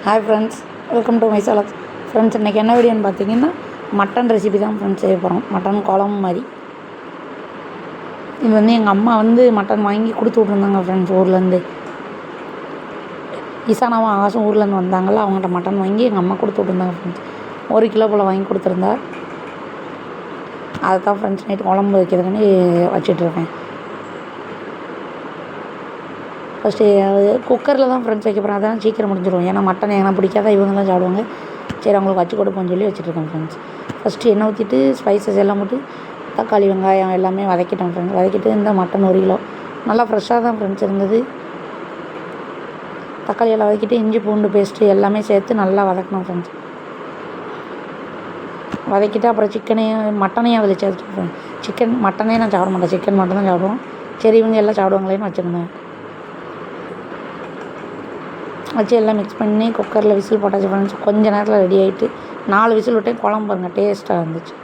Hi friends, welcome to my channel. Friends, இன்றைக்கி என்ன வீடியோன்னு பார்த்தீங்கன்னா மட்டன் ரெசிபி தான் ஃப்ரெண்ட்ஸ் செய்ய போகிறோம். மட்டன் குழம்பு மாதிரி. இது வந்து எங்கள் அம்மா வந்து மட்டன் வாங்கி கொடுத்து விட்ருந்தாங்க ஃப்ரெண்ட்ஸ். ஊர்லேருந்து இசானாவும் ஆகாசும் ஊர்லேருந்து வந்தாங்கள்ல, அவங்கள்ட்ட மட்டன் வாங்கி எங்கள் அம்மா கொடுத்து விட்ருந்தாங்க ஃப்ரெண்ட்ஸ். 1 கிலோ போல் வாங்கி கொடுத்துருந்தா. அதை தான் ஃப்ரெண்ட்ஸ் நைட்டு குழம்பு வைக்கிறதுன்னு வச்சிட்ருக்கேன். ஃபஸ்ட்டு குக்கரில் தான் ஃப்ரெண்ட்ஸ் வைக்க போகிறேன். அதான் சீக்கிரம் முடிஞ்சிடும். ஏன்னா மட்டன் ஏன்னா பிடிக்காத இவங்க தான் சாப்பிடுவாங்க. சரி, அவங்களுக்கு வச்சு கொடுப்போம்னு சொல்லி வச்சுட்ருக்கேன் ஃப்ரெண்ட்ஸ். ஃபஸ்ட்டு எண்ணெய் ஊற்றிட்டு ஸ்பைசஸ் எல்லாம் போட்டு தக்காளி வெங்காயம் எல்லாமே வதக்கிட்டோம் ஃப்ரெண்ட்ஸ். வதக்கிட்டு இந்த மட்டன் 1 கிலோ நல்லா ஃப்ரெஷ்ஷாக தான் ஃப்ரெண்ட்ஸ் இருந்தது. தக்காளி எல்லாம் வதக்கிட்டு இஞ்சி பூண்டு பேஸ்ட்டு எல்லாமே சேர்த்து நல்லா வதக்கணும் ஃப்ரெண்ட்ஸ். வதக்கிட்டு அப்புறம் மட்டனையும் அதில் சேர்த்துட்டு மட்டனே நான் சாப்பிட மாட்டேன். சிக்கன் மட்டும் தான் சாப்பிடுவோம். சரி, இவங்க எல்லாம் சாப்பிடுவாங்களேன்னு வச்சுருந்தேன். வச்சு எல்லாம் மிக்ஸ் பண்ணி குக்கரில் விசில் போட்டாச்சு ஃப்ரெண்ட்ஸ். கொஞ்சம் நேரத்தில் ரெடி ஆகிட்டு 4 விசில் விட்டேன். குழம்பு பாருங்கள் டேஸ்ட்டாக இருந்துச்சு.